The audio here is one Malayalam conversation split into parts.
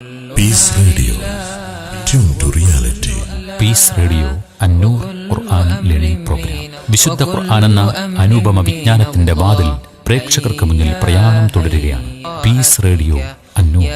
Piece radio, tune to reality. Peace radio Annoor Quran learning programme. വിശുദ്ധ ഖുർആൻ എന്ന അനുപമ വിജ്ഞാനത്തിന്റെ വാതിൽ പ്രേക്ഷകർക്ക് മുന്നിൽ പ്രയാണം തുടരുകയാണ്. പീസ് റേഡിയോ അന്നൂർ.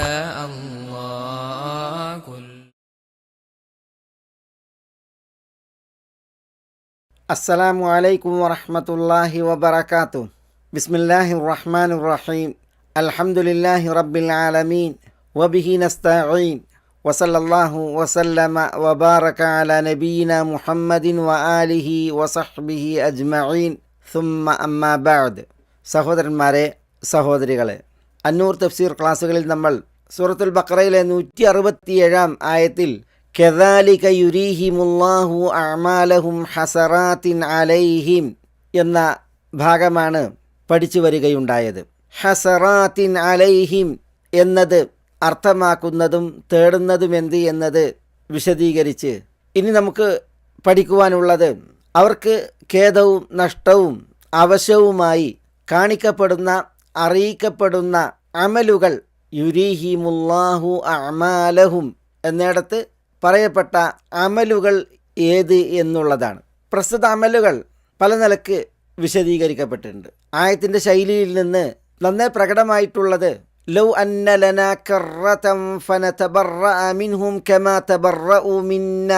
അസ്സലാമു അലൈക്കും വറഹ്മത്തുള്ളാഹി വബറകാതുഹു. ബിസ്മില്ലാഹിർ റഹ്മാനിർ റഹീം. അൽഹംദുലില്ലാഹി റബ്ബിൽ ആലമീൻ വബിഹി നസ്തഈൻ വസല്ലല്ലാഹു വസല്ലമ വബാറക അലാ നബിയിന മുഹമ്മദിൻ വആലിഹി വസഹ്ബിഹി അജ്മഈൻ. സുമ്മ അമ്മാ ബഅദ്. സഹോദരന്മാരെ, സഹോദരികളെ, അന്നൂർ തഫ്സീർ ക്ലാസ്സുകളിൽ നമ്മൾ സൂറത്തുൽ ബഖറയിലെ 167 ആയത്തിൽ കദാലിക യുരീഹിമുല്ലാഹു അഅമാലഹും ഹസറാത്തിൻ അലൈഹിം എന്ന ഭാഗമാണ് പഠിച്ചു വരികയുണ്ടായത്. ഹസറാത്തിൻ അലൈഹിം എന്നത് അർത്ഥമാക്കുന്നതും തേടുന്നതും എന്ത് എന്നത് വിശദീകരിച്ച് ഇനി നമുക്ക് പഠിക്കുവാനുള്ളത് അവർക്ക് ഖേദവും നഷ്ടവും അവശവുമായി കാണിക്കപ്പെടുന്ന അറിയിക്കപ്പെടുന്ന അമലുകൾ. യുരീഹിമുല്ലാഹു അഅമാലഹും എന്നിടത്ത് പറയപ്പെട്ട അമലുകൾ ഏത് എന്നുള്ളതാണ്. പ്രസ്തുത അമലുകൾ പല നിലക്ക് വിശദീകരിക്കപ്പെട്ടിട്ടുണ്ട്. ആയത്തിൻ്റെ ശൈലിയിൽ നിന്ന് നന്നേ പ്രകടമായിട്ടുള്ളത് ലൗ അന്ന ലനാ കറതൻ ഫനതബറഅ മിൻഹും കമാ തബറഉ മിന്ന.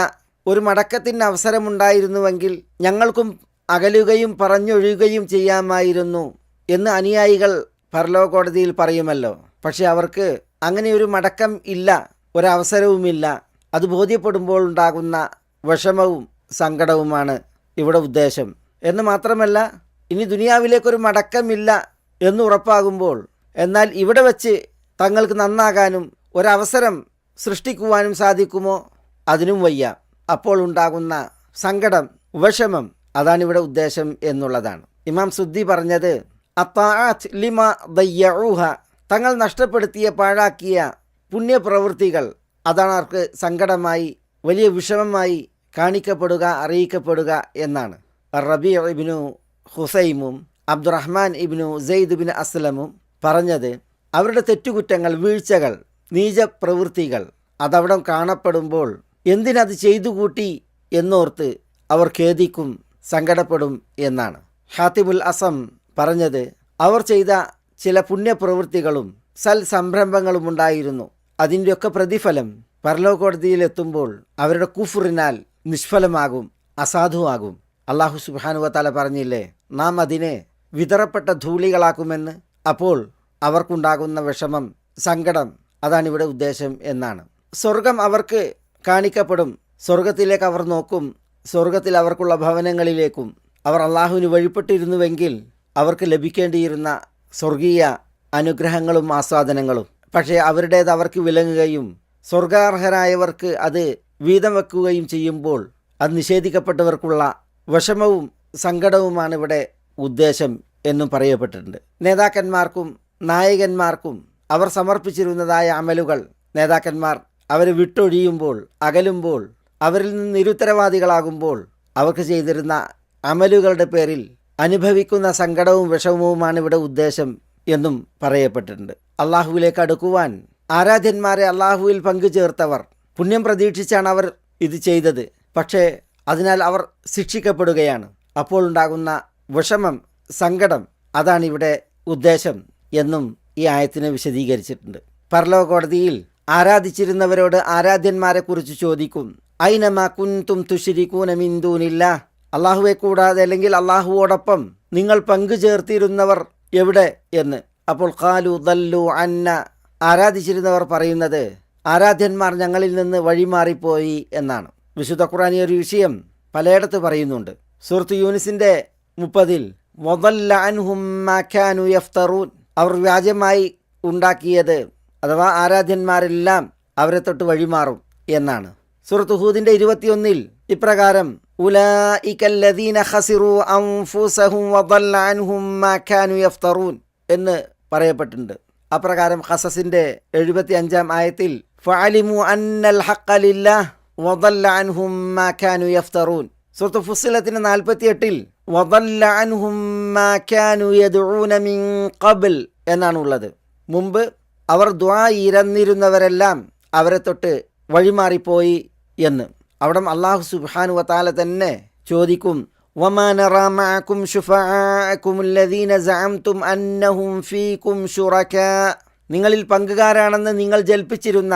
ഒരു മടക്കത്തിന് അവസരമുണ്ടായിരുന്നുവെങ്കിൽ ഞങ്ങൾക്കും അകലുകയും പറഞ്ഞൊഴിയുകയും ചെയ്യാമായിരുന്നു എന്ന് അനുയായികൾ പരലോകോടതിയിൽ പറയുമല്ലോ. പക്ഷെ അവർക്ക് അങ്ങനെ ഒരു മടക്കം ഇല്ല, ഒരവസരവുമില്ല. അത് ബോധ്യപ്പെടുമ്പോൾ ഉണ്ടാകുന്ന വിഷമവും സങ്കടവുമാണ് ഇവിടെ ഉദ്ദേശം. എന്ന് മാത്രമല്ല, ഇനി ദുനിയാവിലേക്കൊരു മടക്കമില്ല എന്ന് ഉറപ്പാകുമ്പോൾ, എന്നാൽ ഇവിടെ വച്ച് തങ്ങൾക്ക് നന്നാകാനും ഒരവസരം സൃഷ്ടിക്കുവാനും സാധിക്കുമോ? അതിനും വയ്യ. അപ്പോൾ ഉണ്ടാകുന്ന സങ്കടം, വിഷമം, അതാണിവിടെ ഉദ്ദേശം എന്നുള്ളതാണ്. ഇമാം സുദ്ദി പറഞ്ഞത് അത്താഅത്ത് ലിമ ദയ്യഊഹ, തങ്ങൾ നഷ്ടപ്പെടുത്തിയ പാഴാക്കിയ പുണ്യപ്രവൃത്തികൾ, അതാണ് അവർക്ക് സങ്കടമായി വലിയ വിഷമമായി കാണിക്കപ്പെടുക, അറിയിക്കപ്പെടുക എന്നാണ്. റബീ ഇബ്നു ഹുസൈമും അബ്ദുറഹ്മാൻ ഇബ്നു സെയ്ദ് ബിൻ അസ്ലമും പറഞ്ഞത് അവരുടെ തെറ്റുകുറ്റങ്ങൾ, വീഴ്ചകൾ, നീചപ്രവൃത്തികൾ അതവിടെ കാണപ്പെടുമ്പോൾ എന്തിനത് ചെയ്തു കൂട്ടി എന്നോർത്ത് അവർ ഖേദിക്കും, സങ്കടപ്പെടും എന്നാണ്. ഹാത്തിബുൽ അസം പറഞ്ഞത് അവർ ചെയ്ത ചില പുണ്യപ്രവൃത്തികളും സൽ സംരംഭങ്ങളും ഉണ്ടായിരുന്നു. അതിൻ്റെയൊക്കെ പ്രതിഫലം പരലോകോടതിയിലെത്തുമ്പോൾ അവരുടെ കുഫറിനാൽ നിഷ്ഫലമാകും, അസാധുവാകും. അല്ലാഹു സുബ്ഹാനഹു വ തആല പറഞ്ഞില്ലേ, നാം അതിനെ വിതറപ്പെട്ട ധൂളികളാക്കുമെന്ന്. അപ്പോൾ അവർക്കുണ്ടാകുന്ന വിഷമം, സങ്കടം, അതാണിവിടെ ഉദ്ദേശം എന്നാണ്. സ്വർഗം അവർക്ക് കാണിക്കപ്പെടും. സ്വർഗത്തിലേക്ക് അവർ നോക്കും. സ്വർഗത്തിൽ അവർക്കുള്ള ഭവനങ്ങളിലേക്കും അവർ അള്ളാഹുവിന് വഴിപ്പെട്ടിരുന്നുവെങ്കിൽ അവർക്ക് ലഭിക്കേണ്ടിയിരുന്ന സ്വർഗീയ അനുഗ്രഹങ്ങളും ആസ്വാദനങ്ങളും, പക്ഷേ അവരുടേത് അവർക്ക് വിലങ്ങുകയും സ്വർഗാർഹരായവർക്ക് അത് വീതം വെക്കുകയും ചെയ്യുമ്പോൾ അത് നിഷേധിക്കപ്പെട്ടവർക്കുള്ള വിഷമവും സങ്കടവുമാണ് ഇവിടെ ഉദ്ദേശം എന്നും പറയപ്പെട്ടിട്ടുണ്ട്. നേതാക്കന്മാർക്കും നായകന്മാർക്കും അവർ സമർപ്പിച്ചിരുന്നതായ അമലുകൾ നേതാക്കന്മാർ അവരെ വിട്ടൊഴിയുമ്പോൾ, അകലുമ്പോൾ, അവരിൽ നിന്ന് നിരുത്തരവാദികളാകുമ്പോൾ അവർക്ക് ചെയ്തിരുന്ന അമലുകളുടെ പേരിൽ അനുഭവിക്കുന്ന സങ്കടവും വിഷമവുമാണ് ഇവിടെ ഉദ്ദേശം എന്നും പറയപ്പെട്ടിട്ടുണ്ട്. അള്ളാഹുവിലേക്ക് അടുക്കുവാൻ ആരാധ്യന്മാരെ അള്ളാഹുവിൽ പങ്കുചേർത്തവർ പുണ്യം പ്രതീക്ഷിച്ചാണ് അവർ ഇത് ചെയ്തത്. പക്ഷേ അതിനാൽ അവർ ശിക്ഷിക്കപ്പെടുകയാണ്. അപ്പോൾ ഉണ്ടാകുന്ന വിഷമം, സങ്കടം, അതാണ് ഇവിടെ ഉദ്ദേശം എന്നും ഈ ആയത്തിനെ വിശദീകരിച്ചിട്ടുണ്ട്. പരലോകോടതിയിൽ ആരാധിച്ചിരുന്നവരോട് ആരാധ്യന്മാരെ കുറിച്ച് ചോദിക്കും, ഐനമാ കുൻതും തുശ്രികൂന മിൻ ദൂനില്ലാഹ്, അള്ളാഹുവെ കൂടാതെ അല്ലെങ്കിൽ അള്ളാഹുവോടൊപ്പം നിങ്ങൾ പങ്കുചേർത്തിരുന്നവർ എവിടെ എന്ന്. അപ്പോൾ ഖാലു ദല്ലു അന്ന, ആരാധിച്ചിരുന്നവർ പറയുന്നത് ആരാധ്യന്മാർ ഞങ്ങളിൽ നിന്ന് വഴിമാറിപ്പോയി എന്നാണ്. വിശുദ്ധ ഖുർആൻ ഒരു വിഷയം പലയിടത്ത് പറയുന്നുണ്ട്. സൂറത്ത് യൂനിസിൻ്റെ 30 വദല്ല അൻഹും മാ കാനൂ യഫ്തറൂൻ, അവർ വ്യാജമായി ഉണ്ടാക്കിയത് അഥവാ ആരാധ്യന്മാരെല്ലാം അവരെ തൊട്ട് വഴിമാറും എന്നാണ്. സൂറത്ത് ഹൂദിൻ്റെ 21 ഇപ്രകാരം ഉലൈകല്ലദീന ഖസിറു അൻഫുസഹും വദല്ല അൻഹും മാ കാനൂ യഫ്തറൂൻ എന്ന് പറയപ്പെട്ടിട്ടുണ്ട്. അപ്രകാരം ഖസസിൻ്റെ 75 ആയത്തിൽ ഫഅലിമു അന്നൽ ഹഖ്ഖ ലില്ലാഹ് വദല്ല അൻഹും മാ കാനൂ യഫ്തറൂൻ. സൂറത്ത് ഫുസ്സിലത്തിൻ്റെ 48 വദല്ല അൻഹും മാ കാനൂ യദ്ഊന മിൻ ഖബ്ൽ എന്നാണ് ഉള്ളത്. മുമ്പ് അവർ ദുആ ഇരന്നിരുന്നവരെല്ലാം അവരെ തൊട്ട് വഴിമാറിപ്പോയി എന്ന്. അവിടെ അല്ലാഹു സുബ്ഹാനഹു വതആല തന്നെ ചോദിക്കും, വമാ നറാ മഅകും ശുഫആഅകും അല്ലദീന സഅംതും അന്നഹും ഫീകും ശുറകാ, നിങ്ങളിൽ പങ്കുകാരാണെന്ന് നിങ്ങൾ ജൽപ്പിച്ചിരുന്ന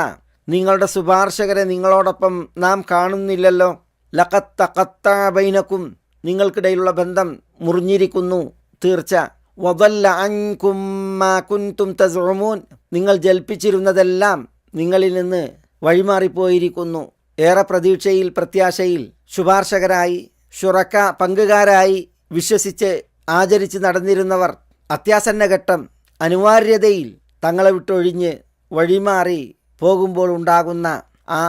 നിങ്ങളുടെ ശുപാർശകരെ നിങ്ങളോടൊപ്പം നാം കാണുന്നില്ലല്ലോ. ലഖത് തഖത്തഅ ബൈനകും, നിങ്ങൾക്കിടയിലുള്ള ബന്ധം മുറിഞ്ഞിരിക്കുന്നു തീർച്ച. വദല്ല അൻകും മാ കുൻതും തസ്ഉമൂൻ, നിങ്ങൾ ജൽപ്പിച്ചിരുന്നതെല്ലാം നിങ്ങളിൽ നിന്ന് വഴിമാറിപ്പോയിരിക്കുന്നു. ഏറെ പ്രതീക്ഷയിൽ പ്രത്യാശയിൽ ശുപാർശകരായി ശുറക്ക പങ്കുകാരായി വിശ്വസിച്ച് ആചരിച്ച് നടന്നിരുന്നവർ അത്യാസന്നഘട്ടം അനിവാര്യതയിൽ തങ്ങളെ വിട്ടൊഴിഞ്ഞ് വഴിമാറി പോകുമ്പോൾ ഉണ്ടാകുന്ന ആ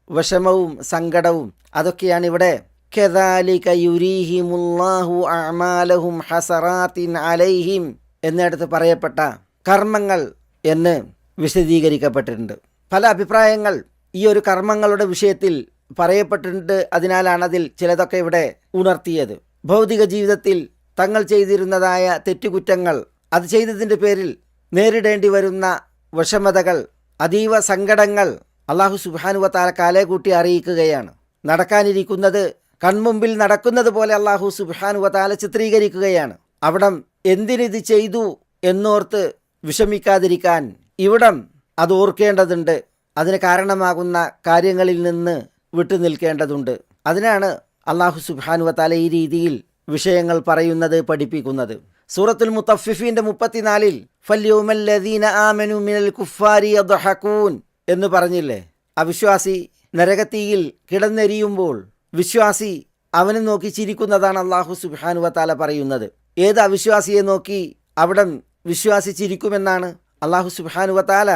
വിഷമവും സങ്കടവും അതൊക്കെയാണ് ഇവിടെ കദാലിക യുരീഹിമുല്ലാഹു അഅമാലഹും ഹസറാത്തിൻ അലൈഹിം എന്നിടത്ത് പറയപ്പെട്ട കർമ്മങ്ങൾ എന്ന് വിശദീകരിക്കപ്പെട്ടിട്ടുണ്ട്. പല അഭിപ്രായങ്ങൾ ഈ ഒരു കർമ്മങ്ങളുടെ വിഷയത്തിൽ പറയപ്പെട്ടിട്ടുണ്ട്. അതിനാലാണ് അതിൽ ചിലതൊക്കെ ഇവിടെ ഉണർത്തിയത്. ഭൗതിക ജീവിതത്തിൽ തങ്ങൾ ചെയ്തിരുന്നതായ തെറ്റുകുറ്റങ്ങൾ, അത് ചെയ്തതിൻ്റെ പേരിൽ നേരിടേണ്ടി വരുന്ന വിഷമതകൾ, അതീവ സങ്കടങ്ങൾ അല്ലാഹു സുബ്ഹാനഹു വതആല കാലേകൂട്ടി അറിയിക്കുകയാണ്. നടക്കാനിരിക്കുന്നത് കൺമുമ്പിൽ നടക്കുന്നത് പോലെ അല്ലാഹു സുബ്ഹാനഹു വതആല ചിത്രീകരിക്കുകയാണ്. അവിടം എന്തിനിത് ചെയ്തു എന്നോർത്ത് വിഷമിക്കാതിരിക്കാൻ ഇവിടം അത് ഓർക്കേണ്ടതുണ്ട്. അതിന് കാരണമാകുന്ന കാര്യങ്ങളിൽ നിന്ന് വിട്ടുനിൽക്കേണ്ടതുണ്ട്. അതിനാണ് അല്ലാഹു സുബ്ഹാനഹു വതആല ഈ രീതിയിൽ വിഷയങ്ങൾ പറയുന്നത്, പഠിപ്പിക്കുന്നത്. സൂറത്തുൽ മുത്തഫിഫീൻ്റെ 34-ൽ ഫല്യൗമല്ലദീന ആമനു മിനൽ കുഫാരി യദ്ഹഖൂൻ എന്ന് പറഞ്ഞില്ലേ. അവിശ്വാസി നരകത്തീയിൽ കിടന്നെരിയുമ്പോൾ വിശ്വാസി അവനെ നോക്കി ചിരിക്കുന്നതാണ് അല്ലാഹു സുബ്ഹാനഹു വതആല പറയുന്നത്. ഏത് അവിശ്വാസിയെ നോക്കി അവിടം വിശ്വാസി ചിരിക്കുമെന്നാണ് അല്ലാഹു സുബ്ഹാനഹു വതആല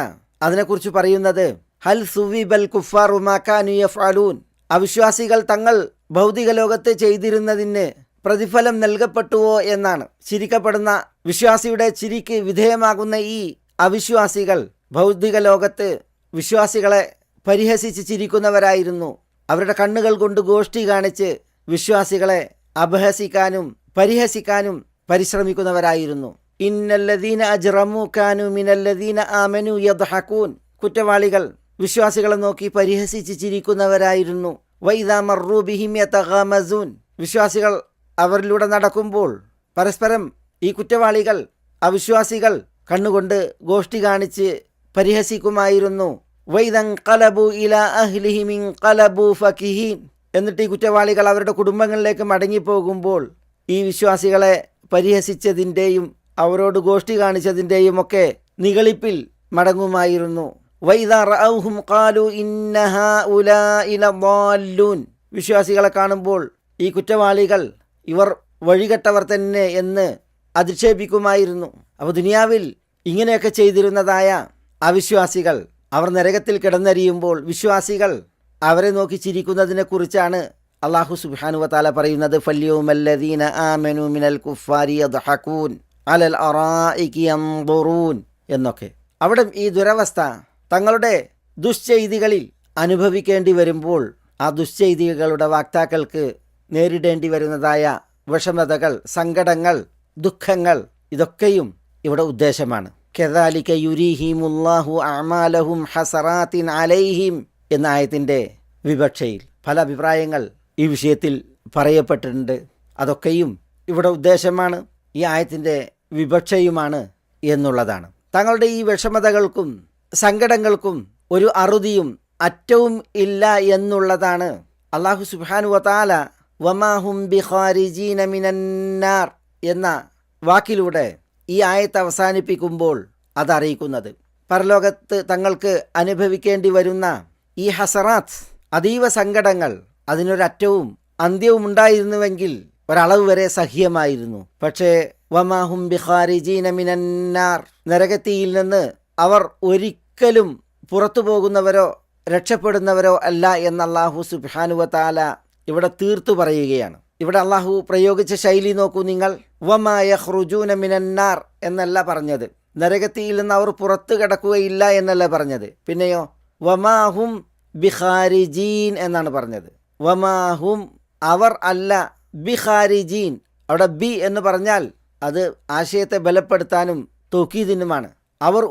അതിനെക്കുറിച്ച് പറയുന്നത്. ഹൽ സുവിബൽ കുഫാറു മാ കാനു യഫ്അലൂൻ, അവിശ്വാസികൾ തങ്ങൾ ഭൗതിക ലോകത്ത് ചെയ്തിരുന്നതിന് പ്രതിഫലം നൽകപ്പെട്ടുവോ എന്നാണ്. ചിരിക്കപ്പെടുന്ന വിശ്വാസിയുടെ ചിരിക്ക് വിധേയമാകുന്ന ഈ അവിശ്വാസികൾ ഭൗതിക ലോകത്ത് വിശ്വാസികളെ പരിഹസിച്ച് ചിരിക്കുന്നവരായിരുന്നു. അവരുടെ കണ്ണുകൾ കൊണ്ട് ഗോഷ്ഠി കാണിച്ച് വിശ്വാസികളെ അപഹസിക്കാനും പരിഹസിക്കാനും പരിശ്രമിക്കുന്നവരായിരുന്നു. ഇന്നല്ലദീന അജ്റമു കാനു മിനല്ലദീന ആമനു യദ്ഹഖൂൻ, കുറ്റവാളികൾ വിശ്വാസികളെ നോക്കി പരിഹസിച്ച് ചിരിക്കുന്നവരായിരുന്നു. വൈദാ മർറൂ ബിഹിം യതഗാമസൂൻ, വിശ്വാസികൾ അവരിലൂടെ നടക്കുമ്പോൾ പരസ്പരം ഈ കുറ്റവാളികൾ അവിശ്വാസികൾ കണ്ണുകൊണ്ട് ഗോഷ്ഠി കാണിച്ച് പരിഹസിക്കുമായിരുന്നു. വൈദൻഖലബു ഇലാ അഹ്ലിഹിം ഇൻഖലബു ഫകിഹീൻ, എന്നിട്ട് ഈ കുറ്റവാളികൾ അവരുടെ കുടുംബങ്ങളിലേക്ക് മടങ്ങിപ്പോകുമ്പോൾ ഈ വിശ്വാസികളെ പരിഹസിച്ചതിൻ്റെയും അവരോട് ഗോഷ്ഠി കാണിച്ചതിൻ്റെയും ഒക്കെ നിഗളിപ്പിൽ മടങ്ങുമായിരുന്നു. വൈദാ റഅൗഹും ഖാലു ഇന്ന ഹൗലാഇ ലദാല്ലൂൻ, വിശ്വാസികളെ കാണുമ്പോൾ ഈ കുറ്റവാളികൾ ഇവർ വഴികെട്ടവർ തന്നെ എന്ന് അധിക്ഷേപിക്കുമായിരുന്നു. അപ്പോൾ ദുനിയാവിൽ ഇങ്ങനെയൊക്കെ ചെയ്തിരുന്നതായ അവിശ്വാസികൾ അവർ നരകത്തിൽ കിടന്നരിയുമ്പോൾ വിശ്വാസികൾ അവരെ നോക്കി ചിരിക്കുന്നതിനെക്കുറിച്ചാണ് അല്ലാഹു സുബ്ഹാനഹു വതആല പറയുന്നത്. ഫല്യൗമല്ലദീന ആമനു മിനൽ കുഫാരി യദ്ഹഖൂൻ അലൽ അറായികി യൻദുറൂൻ എന്നൊക്കെ. അവിടെ ഈ ദുരവസ്ഥ തങ്ങളുടെ ദുശ്ചെയ്തികളിൽ അനുഭവിക്കേണ്ടി വരുമ്പോൾ ആ ദുശ്ചെയ്തികളുടെ വാക്താക്കൾക്ക് നേരിടേണ്ടി വരുന്നതായ വിഷമതകൾ, സങ്കടങ്ങൾ, ദുഃഖങ്ങൾ, ഇതൊക്കെയും ഇവിടെ ഉദ്ദേശമാണ്. കദാലിക യുരീഹിമുല്ലാഹു അഅമാലഹും ഹസറാത്തിൻ അലൈഹിം എന്ന ആയത്തിൻ്റെ വിവക്ഷയിൽ പല അഭിപ്രായങ്ങൾ ഈ വിഷയത്തിൽ പറയപ്പെട്ടിട്ടുണ്ട്. അതൊക്കെയും ഇവിടെ ഉദ്ദേശമാണ്, ഈ ആയത്തിൻ്റെ വിവക്ഷയുമാണ് എന്നുള്ളതാണ്. തങ്ങളുടെ ഈ വിഷമതകൾക്കും സങ്കടങ്ങൾക്കും ഒരു അറുതിയും അറ്റവും ഇല്ല എന്നുള്ളതാണ് അല്ലാഹു സുബ്ഹാനഹു വതആല വമാഹും ബിഖാരിജീന മിനന്നാർ എന്ന വാക്കിലൂടെ ഈ ആയത്ത് അവസാനിപ്പിക്കുമ്പോൾ അതറിയിക്കുന്നത്. പരലോകത്ത് തങ്ങൾക്ക് അനുഭവിക്കേണ്ടി വരുന്ന ഈ ഹസറാത്ത്, അതീവ സങ്കടങ്ങൾ, അതിനൊരറ്റവും അന്ത്യവും ഉണ്ടായിരുന്നുവെങ്കിൽ ഒരളവ് വരെ സഹ്യമായിരുന്നു. പക്ഷേ വമാഹും ബിഖാരിജീന മിനന്നാർ, നരകത്തിയിൽ നിന്ന് അവർ ഒരിക്കലും പുറത്തു പോകുന്നവരോ രക്ഷപ്പെടുന്നവരോ അല്ല എന്ന് അല്ലാഹു സുബ്ഹാനഹു വതആല ഇവിടെ തീർത്തു പറയുകയാണ്. ഇവിടെ അല്ലാഹു പ്രയോഗിച്ച ശൈലി നോക്കൂ നിങ്ങൾ. വമാ യഖ്റുജൂന മിനന്നാർ എന്നല്ല പറഞ്ഞത്, നരകത്തിയിൽ നിന്ന് അവർ പുറത്തു കിടക്കുകയില്ല എന്നല്ല പറഞ്ഞത്. പിന്നെയോ വമാഹും ബിഖാരിജീൻ എന്നാണ് പറഞ്ഞത്. വമാഹും അവർ അല്ല, ബിഖാരിജീൻ അവിടെ ബി എന്ന് പറഞ്ഞാൽ അത് ആശയത്തെ ബലപ്പെടുത്താനും തൗക്കീദിനുമാണ്. അവർ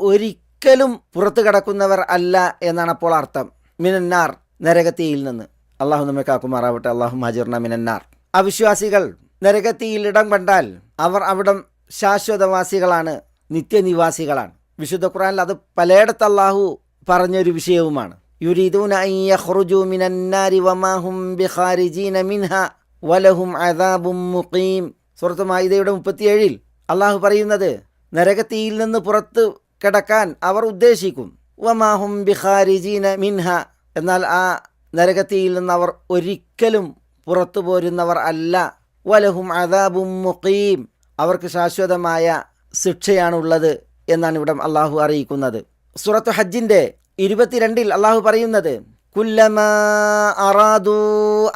ഒരിക്കലും പുറത്തു കടക്കുന്നവർ അല്ല എന്നാണ് അപ്പോൾ അർത്ഥം. മിനന്നാർ, നരകത്തിയിൽ നിന്ന്. അള്ളാഹു നമ്മെ കാക്കുമാറാവട്ടെ. അള്ളാഹു ഹാജിർന മിനന്നാർ. അവിശ്വാസികൾ നരകത്തിയിൽ ഇടം കണ്ടാൽ അവർ അവിടം ശാശ്വതവാസികളാണ്, നിത്യനിവാസികളാണ്. വിശുദ്ധ ഖുർആനിൽ അത് പലയിടത്ത് അള്ളാഹു പറഞ്ഞൊരു വിഷയവുമാണ്. യുരീദൂന അൻ യഖ്റുജൂ മിനന്നാരി വമാ ഹും ബിഖാരിജീന മിൻഹാ വലഹും അദാബും മുഖീം. സൂറത്ത് മാഇദയുടെ 37 അള്ളാഹു പറയുന്നത് നരകത്തിയിൽ നിന്ന് പുറത്ത് കിടക്കാൻ അവർ ഉദ്ദേശിക്കും. വമാ ഹും ബിഖാരിജീന മിൻഹ, എന്നാൽ ആ നരകത്തിയിൽ നിന്ന് അവർ ഒരിക്കലും പുറത്തു പോരുന്നവർ അല്ല. വലഹും അദാബും മുഖീം, അവർക്ക് ശാശ്വതമായ ശിക്ഷയാണുള്ളത് എന്നാണ് ഇവിടെ അള്ളാഹു അറിയിക്കുന്നത്. സൂറത്ത് ഹജ്ജിൻ്റെ 22 അള്ളാഹു പറയുന്നത് കുല്ലമാ അറാദൂ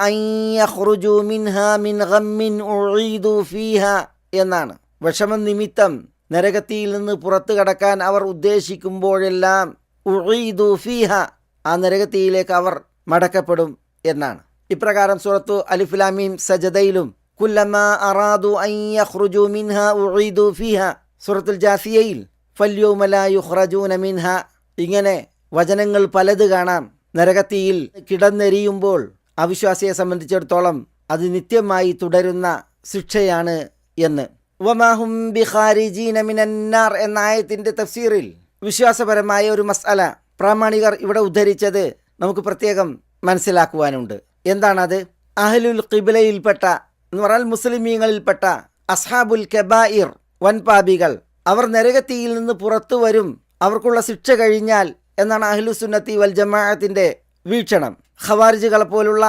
അൻ യഖ്റുജൂ മിൻഹാ മിൻ ഗമ്മിൻ ഉഈദൂ ഫീഹാ എന്നാണ്. വിഷമം നിമിത്തം നരകത്തിയിൽ നിന്ന് പുറത്തു കടക്കാൻ അവർ ഉദ്ദേശിക്കുമ്പോഴെല്ലാം ഉഈദൂ ഫീഹാ, ആ നരകത്തിയിലേക്ക് അവർ മടക്കപ്പെടും എന്നാണ്. ഇപ്രകാരം സൂറത്തു അലിഫ് ലാം മീം സജദയിലും കുല്ലമാ അറാദൂ അൻ യഖ്റുജൂ മിൻഹാ ഉഈദൂ ഫീഹാ, സൂറത്തുൽ ജാസിയയിൽ ഫൽയൗമ ലാ യുഖ്റജൂന മിൻഹാ, ഇങ്ങനെ വചനങ്ങൾ പലത് കാണാം. നരകത്തിയിൽ കിടന്നെരിയുമ്പോൾ അവിശ്വാസിയെ സംബന്ധിച്ചിടത്തോളം അത് നിത്യമായി തുടരുന്ന ശിക്ഷയാണ് എന്ന്. വമാഹും ബിഖാരിജീന മിനന്നാർ എന്ന ആയത്തിൻ്റെ തഫ്സീറിൽ വിശ്വാസപരമായ ഒരു മസ്അല പ്രാമാണികർ ഇവിടെ ഉദ്ധരിച്ചത് നമുക്ക് പ്രത്യേകം മനസ്സിലാക്കുവാനുണ്ട്. എന്താണത്? അഹ്ലുൽ ഖിബ്ലയിൽപ്പെട്ട എന്ന് പറഞ്ഞാൽ മുസ്ലിമീങ്ങളിൽപ്പെട്ട അസ്ഹാബുൽ കബായിർ, വൻപാപികൾ, അവർ നരകത്തിയിൽ നിന്ന് പുറത്തു വരും, അവർക്കുള്ള ശിക്ഷ കഴിഞ്ഞാൽ എന്നാണ് അഹ്ലുസുന്നത്തി വൽ ജമാഅത്തിൻ്റെ വീക്ഷണം. ഖവാരിജുകളെ പോലുള്ള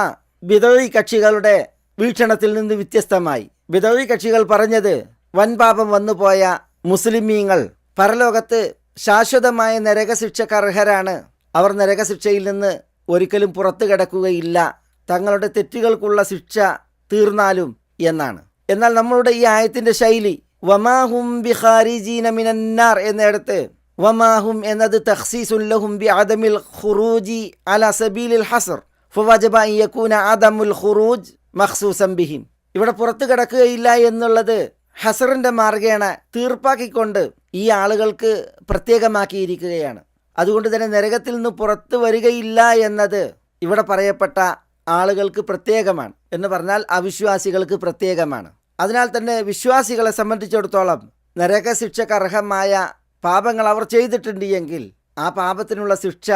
ബിദഈ കക്ഷികളുടെ വീക്ഷണത്തിൽ നിന്ന് വ്യത്യസ്തമായി ബിദഈ കക്ഷികൾ പറഞ്ഞത് വൻപാപം വന്നുപോയ മുസ്ലിമീങ്ങൾ പരലോകത്ത് ശാശ്വതമായ നരകശിക്ഷക്ക് അർഹരാണ്, അവർ നരകശിക്ഷയിൽ നിന്ന് ഒരിക്കലും പുറത്തു കിടക്കുകയില്ല, തങ്ങളുടെ തെറ്റുകൾക്കുള്ള ശിക്ഷ തീർന്നാലും എന്നാണ്. എന്നാൽ നമ്മളുടെ ഈ ആയത്തിൻ്റെ ശൈലി വമാഹും ബിഖാരിജീന മിനന്നാർ എന്നിടത്ത് വമാഹും എന്നത് തഖ്സീസുൻ ലഹും ബിഅദമിൽ ഖുറൂജി അലാ സബീലിൽ ഹസ്ർ ഫവജബ അൻ യകൂന അദമുൽ ഖുറൂജ് മഖ്സൂസൻ ബിഹിം. ഇവിടെ പുറത്തു കിടക്കുകയില്ല എന്നുള്ളത് ഹസറിൻ്റെ മാർഗേണ തീർപ്പാക്കിക്കൊണ്ട് ഈ ആളുകൾക്ക് പ്രത്യേകമാക്കിയിരിക്കുകയാണ്. അതുകൊണ്ട് തന്നെ നരകത്തിൽ നിന്ന് പുറത്തു വരികയില്ല എന്നത് ഇവിടെ പറയപ്പെട്ട ആളുകൾക്ക് പ്രത്യേകമാണ് എന്ന് പറഞ്ഞാൽ അവിശ്വാസികൾക്ക് പ്രത്യേകമാണ്. അതിനാൽ തന്നെ വിശ്വാസികളെ സംബന്ധിച്ചിടത്തോളം നരകശിക്ഷക്ക് അർഹമായ പാപങ്ങൾ അവർ ചെയ്തിട്ടുണ്ട് എങ്കിൽ ആ പാപത്തിനുള്ള ശിക്ഷ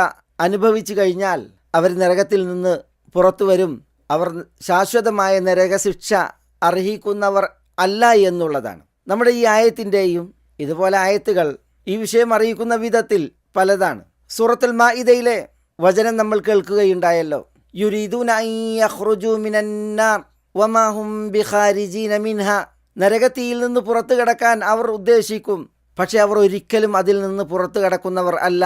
അനുഭവിച്ചു കഴിഞ്ഞാൽ അവർ നരകത്തിൽ നിന്ന് പുറത്തു വരും, അവർ ശാശ്വതമായ നരകശിക്ഷ അർഹിക്കുന്നവർ അല്ല എന്നുള്ളതാണ്. നമ്മുടെ ഈ ആയത്തിൻ്റെയും ഇതുപോലെ ആയത്തുകൾ ഈ വിഷയം അറിയിക്കുന്ന വിധത്തിൽ പലതാണ്. സൂറത്തുൽ മാഇദയിലെ വചനം നമ്മൾ കേൾക്കുകയുണ്ടായല്ലോ, യുരീദൂന അൻ യഖ്റുജൂ മിനന്നാർ വമാ ഹും ബിഖാരിജീന മിൻഹാ, നരകത്തിയിൽ നിന്ന് പുറത്തു കിടക്കാൻ അവർ ഉദ്ദേശിക്കും, പക്ഷെ അവർ ഒരിക്കലും അതിൽ നിന്ന് പുറത്തു കിടക്കുന്നവർ അല്ല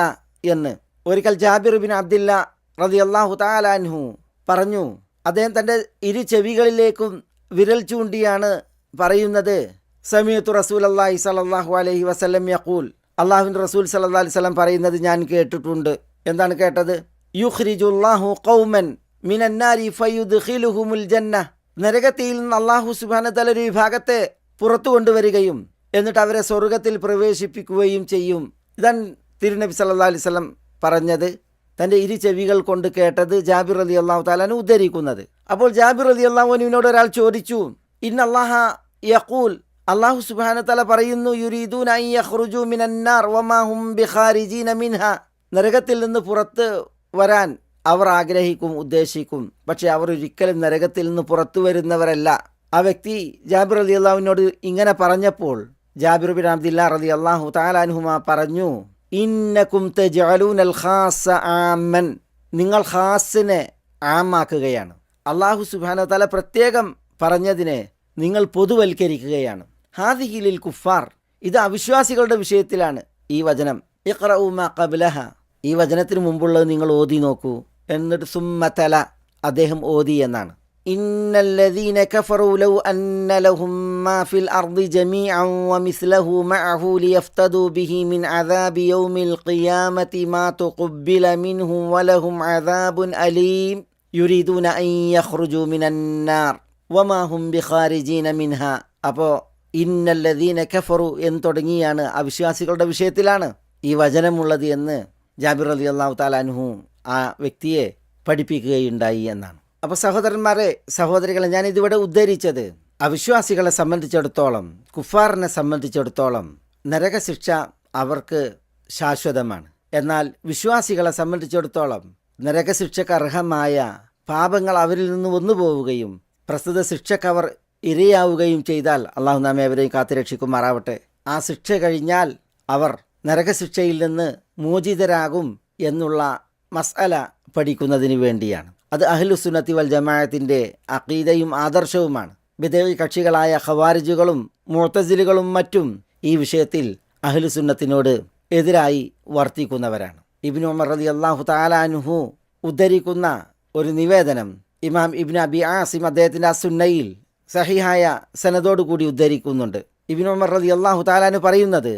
എന്ന്. ഒരിക്കൽ ജാബിർ ബിൻ അബ്ദില്ല റളിയല്ലാഹു തആല അൻഹു പറഞ്ഞു, അദ്ദേഹം തൻ്റെ ഇരു ചെവികളിലേക്കും വിരൽ ചൂണ്ടിയാണ് പറയുന്നത്, സമീഅത്തു റസൂലല്ലാഹി സ്വല്ലല്ലാഹു അലൈഹി വസല്ലം യഖൂൽ, അള്ളാഹുവിൻ്റെ റസൂൽ സല്ലല്ലാഹു അലൈഹി വസല്ലം പറയുന്നത് ഞാൻ കേട്ടിട്ടുണ്ട്. എന്താണ് കേട്ടത്? യുഖ്രിജുല്ലാഹു ഖൗമൻ മിനന്നാരി ഫയുദ്ഖിലുഹുമുൽ ജന്ന, നരകത്തിൽ നിന്ന് അള്ളാഹു സുബ്ഹാനഹു വ തആല ഒരു വിഭാഗത്തെ പുറത്തു കൊണ്ടുവരികയും എന്നിട്ട് അവരെ സ്വർഗത്തിൽ പ്രവേശിപ്പിക്കുകയും ചെയ്യും. ഇതാണ് തിരുനബി സല്ലല്ലാഹു അലൈഹി വസല്ലം പറഞ്ഞത്, തൻ്റെ ഇരു ചെവികൾ കൊണ്ട് കേട്ടത് ജാബിർ റളിയല്ലാഹു തആല അൻഹു ഉദ്ധരിക്കുന്നത്. അപ്പോൾ ജാബിർ റളിയല്ലാഹു അൻഹുവിനോട് ഒരാൾ ചോദിച്ചു, ഇന്നല്ലാഹ യഖൂൽ, അള്ളാഹു സുബ്ഹാനഹു വ തആല പറയുന്നു, യുരീദൂന അൻ യഖ്റുജൂ മിനന്നാർ വമാ ഹും ബിഖാരിജീന മിൻഹാ, നരകത്തിൽ നിന്ന് പുറത്ത് വരാൻ അവർ ആഗ്രഹിക്കും, ഉദ്ദേശിക്കും, പക്ഷേ അവർ ഒരിക്കലും നരകത്തിൽ നിന്ന് പുറത്തു വരുന്നവരല്ല. ആ വ്യക്തി ജാബിർ റളിയല്ലാഹുവിനോട് ഇങ്ങനെ പറഞ്ഞപ്പോൾ ജാബിർ ബിൻ അബ്ദില്ലാ റളിയല്ലാഹു തആല അൻഹുമാ പറഞ്ഞു, ഇന്നകും തജഅലൂനൽ ഖാസ ആമൻ, നിങ്ങൾ ഖാസിനെ ആമാക്കുകയാണ്. അല്ലാഹു സുബ്ഹാനഹു വ തആല പ്രത്യേകം പറഞ്ഞതിനെ നിങ്ങൾ പൊതുവൽക്കരിക്കുകയാണ്. ഹാദിഹി ലിൽ കുഫാർ, ഇത് അവിശ്വാസികളുടെ വിഷയത്തിലാണ് ഈ വചനം. ഇഖ്റഉ മാ ഖബ്ലഹ, ഈ വചനത്തിന് മുമ്പുള്ളത് നിങ്ങൾ ഓതി നോക്കൂ. എന്നിട്ട് സുമ്മ തല, അദ്ദേഹം ഓതി എന്നാണ്. ഇന്നല്ലദീന കഫറൂ ലൗ അന്ന ലഹും മാ ഫിൽ അർദി ജമീഅൻ വമിസ്ലഹു മഅഹു ലിയഫ്തദൂ ബിഹി മിൻ അദാബി യൗമിൽ ഖിയാമത്തി മാ തുഖബ്ബില മിൻഹും വലഹും അദാബുൻ അലീം യുരീദൂന അൻ യഖ്റുജൂ മിനന്നാർ വമാ ഹും ബിഖാരിജീന മിൻഹാ. അപ്പോൾ ഇന്നല്ലദീന കഫറു എന്ന് തുടങ്ങിയാണ് അവിശ്വാസികളുടെ വിഷയത്തിലാണ്. ഈ വചനമുള്ളത് എന്ന് ജാബിർ റളിയല്ലാഹു തആല അൻഹു ആ വ്യക്തിയെ പഠിപ്പിക്കുകയുണ്ടായി എന്നാണ്. അപ്പോൾ സഹോദരന്മാരെ, സഹോദരികളെ, ഞാനിതിവിടെ ഉദ്ധരിച്ചത് അവിശ്വാസികളെ സംബന്ധിച്ചിടത്തോളം, കുഫാറിനെ സംബന്ധിച്ചിടത്തോളം നരകശിക്ഷ അവർക്ക് ശാശ്വതമാണ്. എന്നാൽ വിശ്വാസികളെ സംബന്ധിച്ചിടത്തോളം നരകശിക്ഷയ്ക്ക് അർഹമായ പാപങ്ങൾ അവരിൽ നിന്ന് വന്നു പോവുകയും പ്രസ്തുത ശിക്ഷയ്ക്ക് അവർ ഇരയാവുകയും ചെയ്താൽ അള്ളാഹു നാം ഏവരെയും കാത്തുരക്ഷിക്കുമാറാവട്ടെ. ആ ശിക്ഷ കഴിഞ്ഞാൽ അവർ നരകശിക്ഷയിൽ നിന്ന് മോചിതരാകും എന്നുള്ള മസ്അല പഠിക്കുന്നതിന് വേണ്ടിയാണ്. അത് അഹ്ലുസുന്നത്തി വൽ ജമാഅത്തിൻ്റെ അഖീദയും ആദർശവുമാണ്. ബിദ്അഈ കക്ഷികളായ ഖവാരിജുകളും മുഅ്തസിലികളും മറ്റും ഈ വിഷയത്തിൽ അഹ്ലുസുന്നത്തിനോട് എതിരായി വർത്തിക്കുന്നവരാണ്. ഇബ്നു ഉമർ റളിയല്ലാഹു തആല അൻഹു ഉദ്ധരിക്കുന്ന ഒരു നിവേദനം ഇമാം ഇബ്നു അബി ആസിം അദ്ദേഹത്തിൻ്റെ അസുന്നയിൽ സഹിഹായ സനദോടുകൂടി ഉദ്ധരിക്കുന്നുണ്ട്. ഇബ്നു ഉമർ റളിയല്ലാഹു തആല അൻഹു പറയുന്നത്,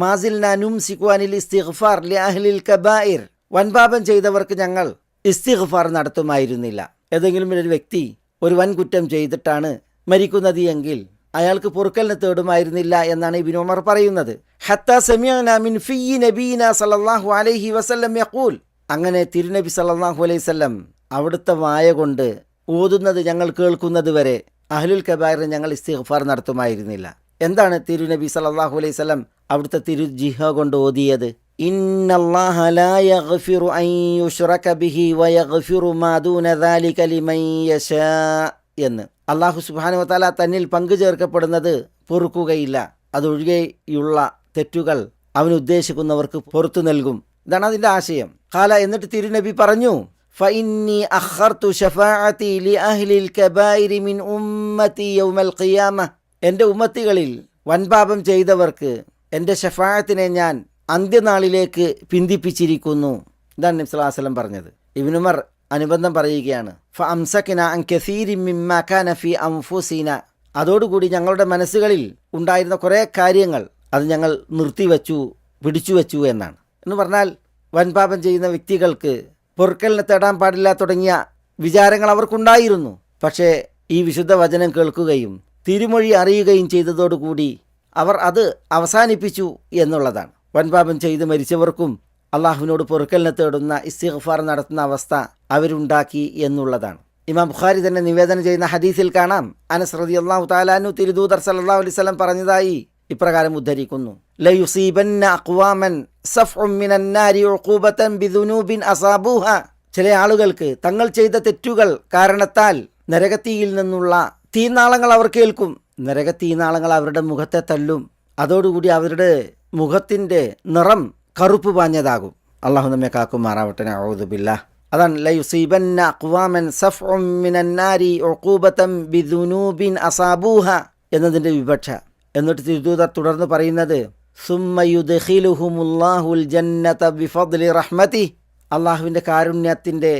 മാസിൽനാ നുംസികു അനിൽ ഇസ്തിഗ്ഫാർ ലി അഹ്ലിൽ കബായിർ, വൻപാപം ചെയ്തവർക്ക് ഞങ്ങൾ ഇസ്തിഗ്ഫാർ നടത്തുമായിരുന്നില്ല. ഏതെങ്കിലും ഒരു വ്യക്തി ഒരു വൻകുറ്റം ചെയ്തിട്ടാണ് മരിക്കുന്നത് എങ്കിൽ അയാൾക്ക് പൊറുക്കലിനെ തേടുമായിരുന്നില്ല എന്നാണ് ഇബ്നു ഉമർ പറയുന്നത്. ഹത്താ സമിഅനാ മിൻ ഫിയ്യി നബീനാ സല്ലല്ലാഹു അലൈഹി വസല്ലം യഖൂൽ, അങ്ങനെ തിരുനബി സല്ലല്ലാഹു അലൈഹി വസല്ലം അവിടുത്തെ വായ കൊണ്ട് ഓതുന്നത് ഞങ്ങൾ കേൾക്കുന്നത് വരെ അഹ്ലുൽ കബായിറിന് ഞങ്ങൾ ഇസ്തിഗ്ഫാർ നടത്തുമായിരുന്നില്ല. എന്താണ് തിരുനബി സല്ലല്ലാഹു അലൈഹി വസല്ലം അവിടുത്തെ തിരുജിഹ കൊണ്ട് ഓതിയത്? ഇന്നല്ലാഹ ലാ യഗ്ഫിറു അൻ യുശ്റക ബിഹി വയഗ്ഫിറു മാ ദൂന ദാലിക ലിമൻ യശാ എന്ന്. അല്ലാഹു സുബ്ഹാനഹു വ തആല തന്നിൽ പങ്കു ചേർക്കപ്പെടുന്നത് പൊറുക്കുകയില്ല, അതൊഴികെയുള്ള തെറ്റുകൾ അവൻ ഉദ്ദേശിക്കുന്നവർക്ക് പുറത്തു നൽകും. ഇതാണ് അതിൻ്റെ ആശയം. ഖാല, എന്നിട്ട് തിരുനബി പറഞ്ഞു, ഫഇന്നി അഖർതു ശഫാഅതി ലി അഹ്ലിൽ കബായിരി മിൻ ഉമ്മതി യൗമൽ ഖിയാമ, എൻ്റെ ഉമ്മത്തികളിൽ വൻപാപം ചെയ്തവർക്ക് എൻ്റെ ശഫാഅത്തിനെ ഞാൻ അന്ത്യനാളിലേക്ക് പിന്തിപ്പിച്ചിരിക്കുന്നു. ഇതാണ് നബി സല്ലല്ലാഹു അലൈഹി വസല്ലം പറഞ്ഞത്. ഇബ്നു ഉമർ അനുബന്ധം പറയുകയാണ്, ഫഅംസക്നാ അൻ കസീരിൻ മിമ്മാ കാന ഫീ അൻഫുസിന, അതോടുകൂടി ഞങ്ങളുടെ മനസ്സുകളിൽ ഉണ്ടായിരുന്ന കുറേ കാര്യങ്ങൾ അത് ഞങ്ങൾ നിർത്തിവെച്ചു, പിടിച്ചു വെച്ചു എന്നാണ്. എന്ന് പറഞ്ഞാൽ വൻപാപം ചെയ്യുന്ന വ്യക്തികൾക്ക് പൊറുക്കലിനെ തേടാൻ പാടില്ല തുടങ്ങിയ വിചാരങ്ങൾ അവർക്കുണ്ടായിരുന്നു. പക്ഷേ ഈ വിശുദ്ധ വചനം കേൾക്കുകയും തിരുമൊഴി അറിയുകയും ചെയ്തതോടുകൂടി അവർ അത് അവസാനിപ്പിച്ചു എന്നുള്ളതാണ്. വൻപാപം ചെയ്ത് മരിച്ചവർക്കും അള്ളാഹുവിനോട് പൊറുക്കലിനെ തേടുന്ന ഇസ്തിഗ്ഫാർ നടത്തുന്ന അവസ്ഥ അവരുണ്ടാക്കി എന്നുള്ളതാണ്. ഇമാം ബുഖാരി തന്നെ നിവേദനം ചെയ്യുന്ന ഹദീസിൽ കാണാം, അനസ് റളിയല്ലാഹു തആല അൻഹു തിരുദൂതർ സല്ലല്ലാഹു അലൈഹി വസല്ലം പറഞ്ഞതായി ഇപ്രകാരം ഉദ്ധരിക്കുന്നു, ലയുസീബന്ന അഖ്വാമൻ സഫ്ഉം മിനൻ നാരി ഉഖൂബതൻ ബിദുനൂബിൻ അസാബൂഹ, ചില ആളുകൾക്ക് തങ്ങൾ ചെയ്ത തെറ്റുകൾ കാരണത്താൽ നരകത്തീയിൽ നിന്നുള്ള തീനാളങ്ങൾ അവർ കേൾക്കും. നരകത്തീനാളങ്ങൾ അവരുടെ മുഖത്തെ തല്ലും, അതോടുകൂടി അവരുടെ മുഖത്തിൻ്റെ നിറം കറുപ്പ് പാഞ്ഞതാകും. അള്ളാഹു നമ്മെ കാക്കുമാറാവട്ടെ. അഊദു ബില്ലാഹ്. അതാണ് ലയുസീബന്ന അഖ്വാമൻ സഫ്ഉം മിനൻ നാരി ഉഖൂബതൻ ബിദുനൂബിൻ അസാബൂഹ എന്നതിൻ്റെ വിവക്ഷ. എന്നിട്ട് തിരുദൂതർ തുടർന്ന് പറയുന്നത്, സുമ്മ യുദ്ഖിലുഹുമുല്ലാഹുൽ ജന്നത ബിഫദ്ലി റഹ്മതി, അള്ളാഹുവിൻ്റെ കാരുണ്യത്തിൻ്റെ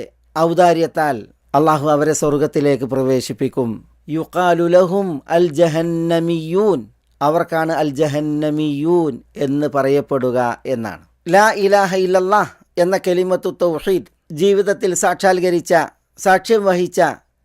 ഔദാര്യത്താൽ അള്ളാഹു അവരെ സ്വർഗത്തിലേക്ക് പ്രവേശിപ്പിക്കും. യുഖാലു ലഹും അൽ ജഹന്നമിയൂൻ, അവർക്കാണ് അൽ ജഹന്നമിയൂൻ എന്ന് പറയപ്പെടുക എന്നാണ്. ലാ ഇലാഹ ഇല്ലല്ലാഹ് എന്ന കലിമത്തു തൗഹീദ് ജീവിതത്തിൽ സാക്ഷാത്കരിച്ച, സാക്ഷ്യം വഹിച്ച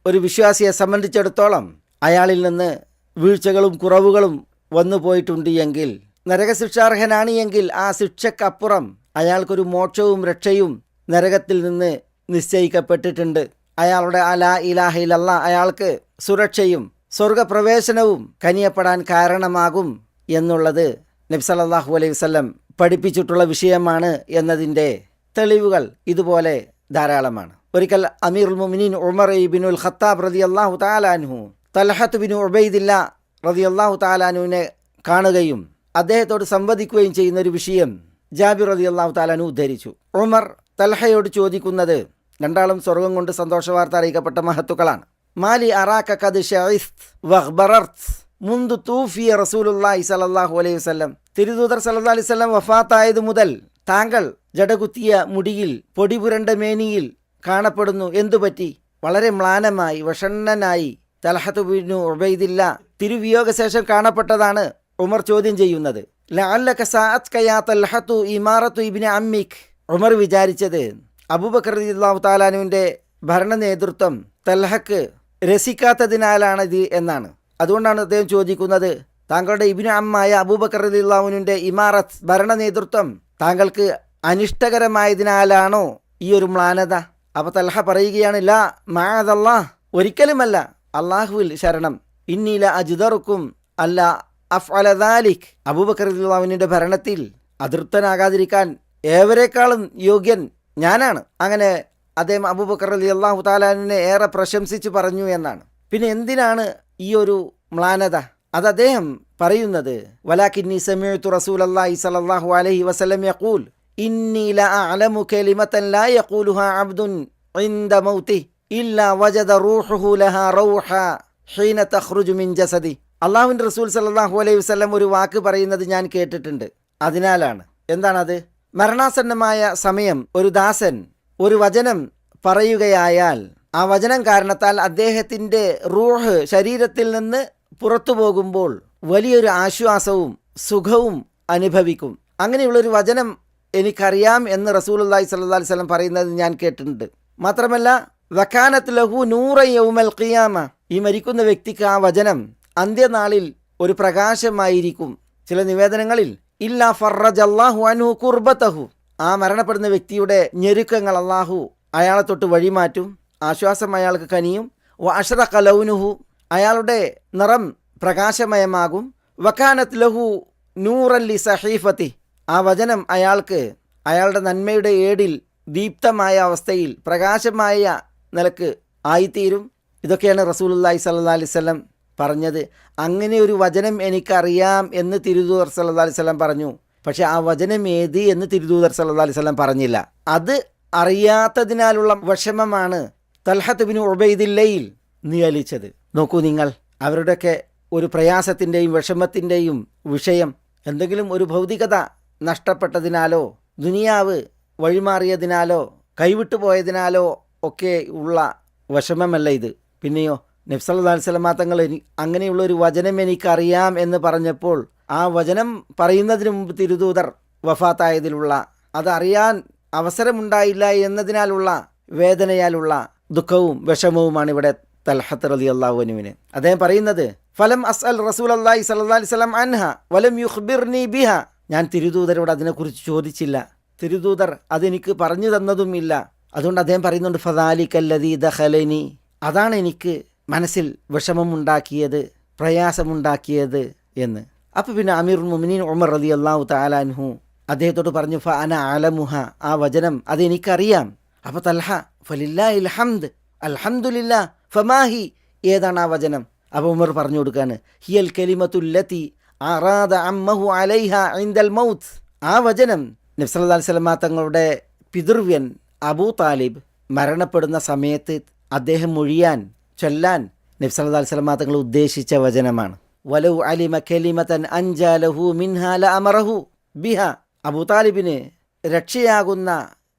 ഒരു വിശ്വാസിയെ സംബന്ധിച്ചിടത്തോളം അയാളിൽ നിന്ന് വീഴ്ചകളും കുറവുകളും വന്നു പോയിട്ടുണ്ട് എങ്കിൽ, നരകശിക്ഷാർഹനാണ് എങ്കിൽ ആ ശിക്ഷക്കപ്പുറം അയാൾക്കൊരു മോക്ഷവും രക്ഷയും നരകത്തിൽ നിന്ന് നിശ്ചയിക്കപ്പെട്ടിട്ടുണ്ട്. അയാളുടെ ആ ലാ ഇലാഹ ഇല്ലല്ലാഹ് അയാൾക്ക് സുരക്ഷയും സ്വർഗപ്രവേശനവും കനിയപ്പെടാൻ കാരണമാകും എന്നുള്ളത് നബി സല്ലല്ലാഹു അലൈഹി വസല്ലം പഠിപ്പിച്ചിട്ടുള്ള വിഷയമാണ് എന്നതിൻ്റെ തെളിവുകൾ ഇതുപോലെ ധാരാളമാണ്. ഒരിക്കൽ അമീറുൽ മുഅ്മിനീൻ ഉമർ ഇബ്നുൽ ഖത്താബ് റളിയല്ലാഹു തആല അൻഹു തൽഹത്ത് ബിൻ ഉബൈദില്ലാ റളിയല്ലാഹു തആല അൻഹുവിനെ കാണുകയും അദ്ദേഹത്തോട് സംവദിക്കുകയും ചെയ്യുന്ന ഒരു വിഷയം ജാബിർ റളിയല്ലാഹു തആല അൻഹു ഉദ്ധരിച്ചു. ഉമർ തൽഹയോട് ചോദിക്കുന്നത്, രണ്ടാളും സ്വർഗം കൊണ്ട് സന്തോഷവാർത്ത അറിയിക്കപ്പെട്ട മഹത്തുക്കളാണ്. മാലി അറാക ഖദ് ശഇസ്ത് വഖ്ബറർത് മുൻദു തൂഫിയ റസൂലുള്ളാഹി സ്വല്ലല്ലാഹു അലൈഹി വസല്ലം, തിരുദൂതർ സല്ലല്ലാഹു അലൈഹി വസല്ലം വഫാത്തായത് മുതൽ താങ്കൾ ജടകുത്തിയ മുടിയിൽ പൊടി പുരണ്ട മേനിയിൽ കാണപ്പെടുന്നു, എന്തുപറ്റി? വളരെ മ്ലാനമായി വഷണ്ണനായി തൽഹത്ത് ബിൻ ഉബൈദില്ലാ തിരുവിയോഗശേഷം കാണപ്പെട്ടതാണ് ഉമർ ചോദ്യം ചെയ്യുന്നത്. ലഅല്ലക സഅത്ക യാ തൽഹത്തു ഇമാറത്തു ഇബ്നു അമ്മിക്, ഉമർ വിചാരിച്ചത് അബൂബക്കർ റളിയല്ലാഹു തആല അൻഹുവിൻ്റെ ഭരണ നേതൃത്വം തൽഹക്ക് രസിക്കാത്തതിനാലാണിത് എന്നാണ്. അതുകൊണ്ടാണ് അദ്ദേഹം ചോദിക്കുന്നത്, താങ്കളുടെ ഇബ്നു അമ്മായ അബൂബക്കർ റളിയല്ലാഹു അൻഹുവിൻ്റെ ഇമാറത്ത് ഭരണ നേതൃത്വം താങ്കൾക്ക് അനിഷ്ടകരമായതിനാലാണോ ഈ ഒരു മ്ലാനത? അപ്പോൾ തൽഹ പറയുകയാണ്, ലാ മഅദല്ലാ, ഒരിക്കലുമല്ല, അള്ളാഹുവിൽ ശരണം. ഇന്നീല അജ്ദറുക്കും അല്ല അഫ്അല ദാലിക്. അബൂബക്കർ റളിയല്ലാഹുവിന്റെ ഭരണത്തിൽ അതൃപ്തനാകാതിരിക്കാൻ ഏവരെക്കാളും യോഗ്യൻ ഞാനാണ്. അങ്ങനെ അദ്ദേഹം അബൂബക്കർ റളിയല്ലാഹു തആലാനെ ഏറെ പ്രശംസിച്ച് പറഞ്ഞു എന്നാണ്. പിന്നെ എന്തിനാണ് ഈ ഒരു മ്ലാനത? അത് അദ്ദേഹം പറയുന്നത്, വലാകിന്നി സമീഅതു റസൂലല്ലാഹി സ്വല്ലല്ലാഹു അലൈഹി വസല്ലം യഖൂൽ ഇന്നി ലഅഅലമു കലിമതൻ ലാ യഖൂലുഹാ അബ്ദുൻ ഇൻദ മൗതി ഇല്ലാ വജദ റൂഹുഹു ലഹാ റൗഹ ഹീന തഖ്റുജു മിൻ ജസദി. അല്ലാഹുവിൻ്റെ റസൂൽ സ്വല്ലല്ലാഹു അലൈഹി വസല്ലം ഒരു വാക്ക് പറയുന്നത് ഞാൻ കേട്ടിട്ടുണ്ട്. അതിനാലാണ്. എന്താണത്? മരണാസന്നമായ സമയം ഒരു ദാസൻ ഒരു വചനം പറയുകയായാൽ ആ വചനം കാരണത്താൽ അദ്ദേഹത്തിൻ്റെ റൂഹ് ശരീരത്തിൽ നിന്ന് പുറത്തു പോകുമ്പോൾ വലിയൊരു ആശ്വാസവും സുഖവും അനുഭവിക്കും. അങ്ങനെയുള്ളൊരു വചനം എനിക്കറിയാം എന്ന് റസൂലുള്ളാഹി സ്വല്ലല്ലാഹു അലൈഹി വസല്ലം പറയുന്നത് ഞാൻ കേട്ടിട്ടുണ്ട്. മാത്രമല്ല, വകാനത്ത് ലഹു നൂറൻ യൗമൽ ഖിയാമ, ഈ മരിക്കുന്ന വ്യക്തിക്ക് ആ വചനം അന്ത്യനാളിൽ ഒരു പ്രകാശമായിരിക്കും. ചില നിവേദനങ്ങളിൽ ഇല്ലാ ഫറജല്ലാഹു അൻഹു കുർബതഹു, ആ മരണപ്പെടുന്ന വ്യക്തിയുടെ ഞെരുക്കങ്ങൾ അള്ളാഹു അയാളെ തൊട്ട് വഴിമാറ്റും, ആശ്വാസം അയാൾക്ക് കനിയും. വ അഷ്റഖ ലൗനുഹു, അയാളുടെ നിറം പ്രകാശമയമാകും. വകാനത്ത് ലഹു നൂറൻ ലി സഹീഫത്തി, ആ വചനം അയാൾക്ക് അയാളുടെ നന്മയുടെ ഏടിൽ ദീപ്തമായ അവസ്ഥയിൽ പ്രകാശമായ നിലക്ക് ആയിത്തീരും. ഇതൊക്കെയാണ് റസൂലുള്ളാഹി സ്വല്ലല്ലാഹി അലൈഹി വസല്ലം പറഞ്ഞത്. അങ്ങനെ ഒരു വചനം എനിക്കറിയാം എന്ന് തിരുദൂതർ സ്വല്ലല്ലാഹി അലൈഹി വസല്ലം പറഞ്ഞു. പക്ഷേ ആ വചനം ഏത് എന്ന് തിരുദൂതർ സ്വല്ലല്ലാഹി അലൈഹി വസല്ലം പറഞ്ഞില്ല. അത് അറിയാത്തതിനാലുള്ള വിഷമമാണ് തൽഹത്ത് ബിൻ ഉബൈദില്ലയിൽ നിയലിച്ചത്. നോക്കൂ നിങ്ങൾ, അവരുടെയൊക്കെ ഒരു പ്രയാസത്തിൻ്റെയും വിഷമത്തിൻ്റെയും വിഷയം എന്തെങ്കിലും ഒരു ഭൗതികത നഷ്ടപ്പെട്ടതിനാലോ ദുനിയാവ് വഴിമാറിയതിനാലോ കൈവിട്ടു പോയതിനാലോ ഒക്കെ ഉള്ള വിഷമമല്ല ഇത്. പിന്നെയോ നബി സല്ലല്ലാഹു അലൈഹി വസല്ലം തങ്ങൾ അങ്ങനെയുള്ളൊരു വചനം എനിക്കറിയാം എന്ന് പറഞ്ഞപ്പോൾ ആ വചനം പറയുന്നതിന് മുമ്പ് തിരുദൂതർ വഫാത്തായതിലുള്ള, അതറിയാൻ അവസരമുണ്ടായില്ല എന്നതിനാലുള്ള വേദനയാലുള്ള ദുഃഖവും വിഷമവുമാണ് ഇവിടെ തൽഹത്ത് റളിയല്ലാഹു അൻഹുവിന്. അദ്ദേഹം പറയുന്നത്, ഫലം അസ്അൽ റസൂലല്ലാഹി സ്വല്ലല്ലാഹി അലൈഹി വസല്ലം അൻഹ വലം യുഖ്ബിർനി ബിഹ, ഞാൻ തിരുദൂതരോട് അതിനെക്കുറിച്ച് ചോദിച്ചില്ല, തിരുദൂതർ അതെനിക്ക് പറഞ്ഞു തന്നതുമില്ല. അതുകൊണ്ട് അദ്ദേഹം പറയുന്നുണ്ട്, ഫദാലികല്ലദീ ദഖലനി, അതാണ് എനിക്ക് മനസ്സിൽ വിഷമമുണ്ടാക്കിയത്, പ്രയാസമുണ്ടാക്കിയത് എന്ന്. അപ്പോൾ പിന്നെ അമീറുൽ മുഅ്മിനീൻ ഉമർ റളിയല്ലാഹു തആല അൻഹു അദ്ദേഹത്തോട് പറഞ്ഞു, ഫ അന അലമുഹ, ആ വചനം അതെനിക്കറിയാം. അപ്പോൾ തൽഹ ഫലില്ലാഹിൽ ഹംദ്, അൽഹംദുലില്ലാ, ഫമാഹി, ഏതാണ് ആ വചനം? അപ്പോൾ ഉമർ പറഞ്ഞു കൊടുക്കാണ്, ഹിയൽ കലിമത്തുല്ലതി അറാദ അമ്മഹു അലൈഹ ഇൻദൽ മൗത്ത്, ആ വചനം നബി സല്ലല്ലാഹു അലൈഹി വസല്ലം തങ്ങളുടെ പിതൃവ്യൻ അബൂ താലിബ് മരണപ്പെടുന്ന സമയത്ത് അദ്ദേഹം ചൊല്ലാൻ നബി സല്ലല്ലാഹു അലൈഹി വസല്ലം തങ്ങൾ ഉദ്ദേശിച്ച വചനമാണ്. വലൗ അലിമ കലിമതൻ അൻജാലഹു മിൻഹാ ലഅമറഹു ബിഹ, അബൂ താലിബിന് രക്ഷയാകുന്ന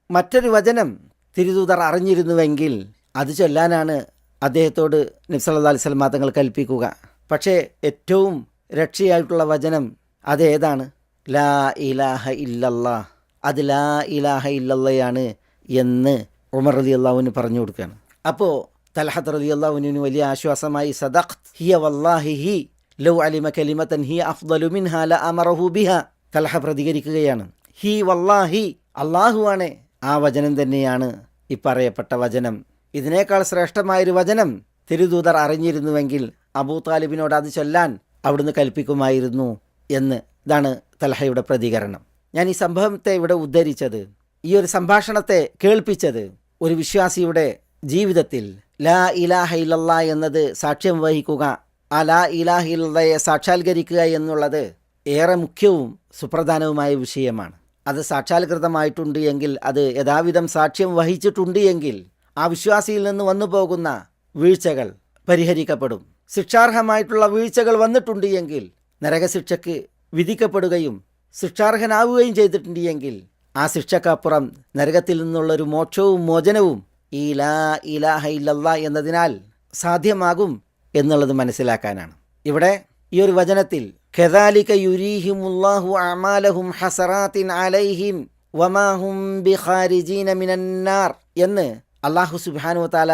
മറ്റൊരു വചനം തിരുദൂതർ അറിഞ്ഞിരുന്നുവെങ്കിൽ അത് ചൊല്ലാനാണ് അദ്ദേഹത്തോട് നബി സല്ലല്ലാഹു അലൈഹി വസല്ലം തങ്ങൾ കൽപ്പിക്കുക. പക്ഷേ ഏറ്റവും രക്ഷയായിട്ടുള്ള വചനം അതേതാണ്? ലാ ഇലാഹ ഇല്ലല്ലാ, അത് ലാ ഇലാഹ ഇല്ലല്ലയാണ് എന്ന് ഉമർ റളിയല്ലാഹു അൻഹു പറഞ്ഞു കൊടുക്കുകയാണ്. അപ്പോൾ തൽഹത്ത് റളിയല്ലാഹു അൻഹുവിന് വലിയ ആശ്വാസമായി, സദഖ്ത് ഹിയ വല്ലാഹി ഹി ലൗ അലിമ കലിമതൻ ഹിയ അഫ്ദലു മിൻഹാ ലഅമറഹു ബിഹ. തൽഹ പ്രതികരിക്കുകയാണ്, ഹി വല്ലാഹി, അല്ലാഹുവാണ്, ആ വചനം തന്നെയാണ് ഈ പറയപ്പെട്ട വചനം. ഇതിനേക്കാൾ ശ്രേഷ്ഠമായൊരു വചനം തിരുദൂതർ അറിഞ്ഞിരുന്നുവെങ്കിൽ അബൂ താലിബിനോട് അത് ചൊല്ലാൻ അവിടുന്ന് കൽപ്പിക്കുമായിരുന്നു എന്ന്. ഇതാണ് തൽഹയുടെ പ്രതികരണം. ഞാൻ ഈ സംഭവത്തെ ഇവിടെ ഉദ്ധരിച്ചത്, ഈ ഒരു സംഭാഷണത്തെ കേൾപ്പിച്ചത് ഒരു വിശ്വാസിയുടെ ജീവിതത്തിൽ ലാ ഇലാഹ ഇല്ലല്ലാ എന്നത് സാക്ഷ്യം വഹിക്കുക, ആ ലാ ഇലാഹ ഇല്ലല്ലയെ സാക്ഷാത്കരിക്കുക എന്നുള്ളത് ഏറെ മുഖ്യവും സുപ്രധാനവുമായ വിഷയമാണ്. അത് സാക്ഷാത്കൃതമായിട്ടുണ്ട് എങ്കിൽ, അത് യഥാവിധം സാക്ഷ്യം വഹിച്ചിട്ടുണ്ട് എങ്കിൽ ആ വിശ്വാസിയിൽ നിന്ന് വന്നു പോകുന്ന വീഴ്ചകൾ പരിഹരിക്കപ്പെടും. ശിക്ഷാർഹമായിട്ടുള്ള വീഴ്ചകൾ വന്നിട്ടുണ്ട് എങ്കിൽ നരകശിക്ഷയ്ക്ക് വിധിക്കപ്പെടുകയും ശിക്ഷാർഹനാവുകയും ചെയ്തിട്ടുണ്ട് എങ്കിൽ ആ ശിക്ഷക്കപ്പുറം നരകത്തിൽ നിന്നുള്ളൊരു മോക്ഷവും മോചനവും ഈ ലാ ഇലാഹ ഇല്ലല്ലാ എന്നതിനാൽ സാധ്യമാകും എന്നുള്ളത് മനസ്സിലാക്കാനാണ്. ഇവിടെ ഈ ഒരു വചനത്തിൽ കദാലിക യുരീഹിമുല്ലാഹു അഅമാലഹും ഹസറാത്തിൻ അലൈഹിം വമാ ഹും ബിഖാരിജീന മിനന്നാർ എന്ന് അല്ലാഹു സുബ്ഹാനഹു വ തആല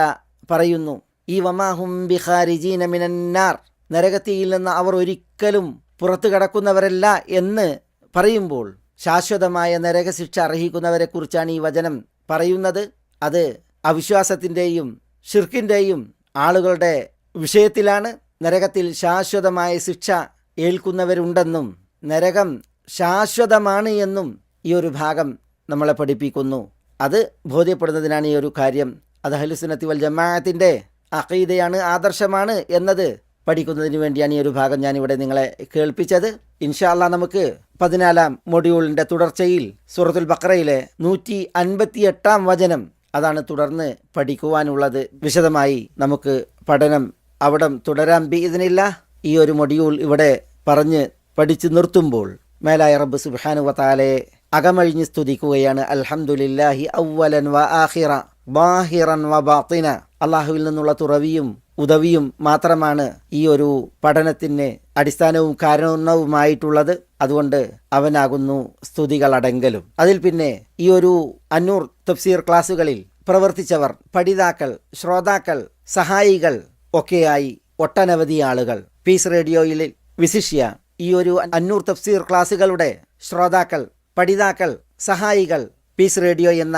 പറയുന്നു. ഈ വമാ ഹും ബിഖാരിജീന മിനന്നാർ, നരകത്തിയിൽ നിന്ന് അവർ ഒരിക്കലും പുറത്തു കടക്കുന്നവരല്ല എന്ന് പറയുമ്പോൾ ശാശ്വതമായ നരകശിക്ഷ അർഹിക്കുന്നവരെ കുറിച്ചാണ് ഈ വചനം പറയുന്നത്. അത് അവിശ്വാസത്തിൻ്റെയും ഷിർക്കിൻ്റെയും ആളുകളുടെ വിഷയത്തിലാണ്. നരകത്തിൽ ശാശ്വതമായ ശിക്ഷ ഏൽക്കുന്നവരുണ്ടെന്നും നരകം ശാശ്വതമാണ് എന്നും ഈ ഒരു ഭാഗം നമ്മളെ പഠിപ്പിക്കുന്നു. അത് ബോധ്യപ്പെടുന്നതിനാണ് ഈ ഒരു കാര്യം. അത് അഹ്ലുസുന്നത്തി വൽ ജമാഅത്തിൻ്റെ അഖീദയാണ്, ആദർശമാണ് എന്നത് പഠിക്കുന്നതിന് വേണ്ടിയാണ് ഈ ഒരു ഭാഗം ഞാനിവിടെ നിങ്ങളെ കേൾപ്പിച്ചത്. ഇൻഷാ അല്ലാഹ് നമുക്ക് 14-ാം മൊഡ്യൂളിൻ്റെ തുടർച്ചയിൽ സൂറത്തുൽ ബഖറയിലെ 158-ാം വചനം അതാണ് തുടർന്ന് പഠിക്കുവാനുള്ളത്. വിശദമായി നമുക്ക് പഠനം അവിടെ തുടരാൻ ബിഇദ്നില്ലാഹ്. ഈ ഒരു മൊഡ്യൂൾ ഇവിടെ പറഞ്ഞ് പഠിച്ചു നിർത്തുമ്പോൾ മേലായ റബ്ബ് സുബ്ഹാനഹു വ തആലയെ അകമഴിഞ്ഞ് സ്തുതിക്കുകയാണ്. അൽഹംദുലില്ലാഹി അവ്വലൻ വ ആഖിറ ബാഹിറൻ വ ബാത്തിന. അള്ളാഹുവിൽ നിന്നുള്ള തുറവിയും ഉദവിയും മാത്രമാണ് ഈ ഒരു പഠനത്തിന് അടിസ്ഥാനവും കാരണവുമായിട്ടുള്ളത്. അതുകൊണ്ട് അവനാകുന്നു സ്തുതികളടങ്കലും. അതിൽ പിന്നെ ഈ ഒരു അന്നൂർ തഫ്സീർ ക്ലാസുകളിൽ പ്രവർത്തിച്ചവർ, പഠിതാക്കൾ, ശ്രോതാക്കൾ, സഹായികൾ ഒക്കെയായി ഒട്ടനവധി ആളുകൾ പീസ് റേഡിയോയിൽ വിശിഷ്യ ഈ ഒരു അന്നൂർ തഫ്സീർ ക്ലാസുകളുടെ ശ്രോതാക്കൾ, പഠിതാക്കൾ, സഹായികൾ, പീസ് റേഡിയോ എന്ന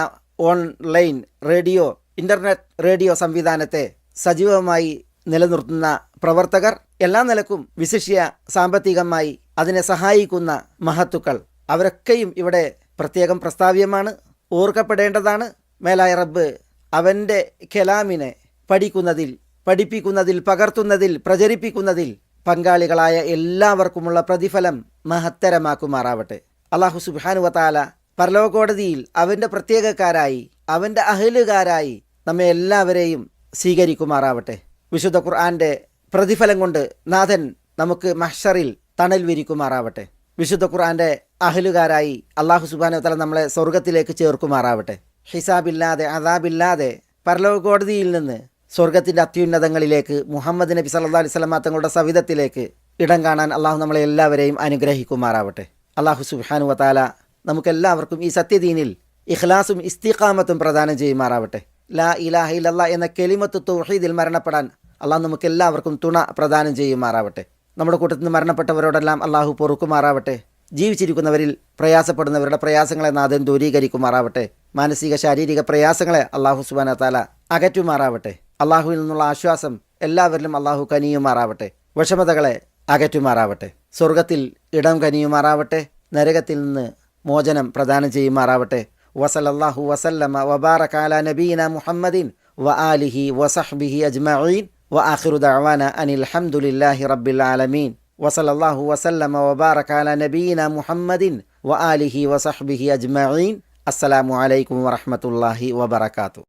ഓൺലൈൻ റേഡിയോ, ഇന്റർനെറ്റ് റേഡിയോ സംവിധാനത്തെ സജീവമായി നിലനിർത്തുന്ന പ്രവർത്തകർ, എല്ലാ നിലക്കും വിശിഷ്യ സാമ്പത്തികമായി അതിനെ സഹായിക്കുന്ന മഹത്തുക്കൾ, അവരൊക്കെയും ഇവിടെ പ്രത്യേകം പ്രസ്താവ്യമാണ്, ഓർക്കപ്പെടേണ്ടതാണ്. മേലായ റബ്ബ് അവൻ്റെ കലാമിനെ പഠിക്കുന്നതിൽ, പഠിപ്പിക്കുന്നതിൽ, പകർത്തുന്നതിൽ, പ്രചരിപ്പിക്കുന്നതിൽ പങ്കാളികളായ എല്ലാവർക്കുമുള്ള പ്രതിഫലം മഹത്തരമാക്കുമാറാവട്ടെ. അല്ലാഹു സുബ്ഹാനഹു വ തആല പരലോകോടതിയിൽ അവൻ്റെ പ്രത്യേകക്കാരായി, അവൻ്റെ അഹ്ലുകാരായി നമ്മെ എല്ലാവരെയും സ്വീകരിക്കുമാറാവട്ടെ. വിശുദ്ധ ഖുർആന്റെ പ്രതിഫലം കൊണ്ട് നാഥൻ നമുക്ക് മഹ്ശറിൽ തണൽ വിരിക്കുമാറാവട്ടെ. വിശുദ്ധ ഖുർആന്റെ അഹ്ലുകാരായി അല്ലാഹു സുബ്ഹാനഹു വ തആല നമ്മളെ സ്വർഗത്തിലേക്ക് ചേർക്കുമാറാവട്ടെ. ഹിസാബില്ലാതെ, അദാബില്ലാതെ പരലോകോടതിയിൽ നിന്ന് സ്വർഗത്തിൻ്റെ അത്യുന്നതങ്ങളിലേക്ക് മുഹമ്മദ് നബി സല്ലല്ലാഹു അലൈഹി വസല്ലം തങ്ങളുടെ സവിധത്തിലേക്ക് ഇടം കാണാൻ അള്ളാഹു നമ്മളെ എല്ലാവരെയും അനുഗ്രഹിക്കുമാറാവട്ടെ. അള്ളാഹു സുബ്ഹാനഹു വ തആല നമുക്കെല്ലാവർക്കും ഈ സത്യദീനിൽ ഇഖ്ലാസും ഇസ്തിഖാമത്തും പ്രദാനം ചെയ്യുമാറാവട്ടെ. ലാ ഇലാഹ ഇല്ലല്ലാഹ് എന്ന കലിമത്ത് തൗഹീദിൽ മരണപ്പെടാൻ അള്ളാഹു നമുക്കെല്ലാവർക്കും തുണ പ്രദാനം ചെയ്യുമാറാവട്ടെ. നമ്മുടെ കൂട്ടത്തിൽ നിന്ന് മരണപ്പെട്ടവരോടെല്ലാം അള്ളാഹു പൊറുക്കുമാറാവട്ടെ. ജീവിച്ചിരിക്കുന്നവരിൽ പ്രയാസപ്പെടുന്നവരുടെ പ്രയാസങ്ങളെ നാഥൻ ദൂരീകരിക്കുമാറാവട്ടെ. മാനസിക ശാരീരിക പ്രയാസങ്ങളെ അള്ളാഹു സുബ്ഹാനഹു വ തആല അകറ്റുമാറാവട്ടെ. അള്ളാഹുവിൽ നിന്നുള്ള ആശ്വാസം എല്ലാവരിലും അള്ളാഹു കനിയുമാറാവട്ടെ. വിഷമതകളെ അകറ്റുമാറാവട്ടെ. സ്വർഗത്തിൽ ഇടം കനിയുമാറാവട്ടെ. നരകത്തിൽ നിന്ന് മോചനം പ്രദാനം ചെയ്യുമാറാവട്ടെ. വസല്ലല്ലാഹു വസല്ലമ വബാറക അലാ നബീന മുഹമ്മദിൻ വ ആലിഹി വസഹ്ബിഹി അജ്മഈൻ വ ആഖിറു ദഅവാന അനിൽ ഹംദുലില്ലാഹി റബ്ബിൽ ആലമീൻ. വസല്ലല്ലാഹു വസല്ലമ വബാറക അലാ നബീന മുഹമ്മദിൻ വ ആലിഹി വസഹ്ബിഹി അജ്മഈൻ. അസ്സലാമു അലൈക്കും വറഹ്മത്തുള്ളാഹി വബറകാതുഹു.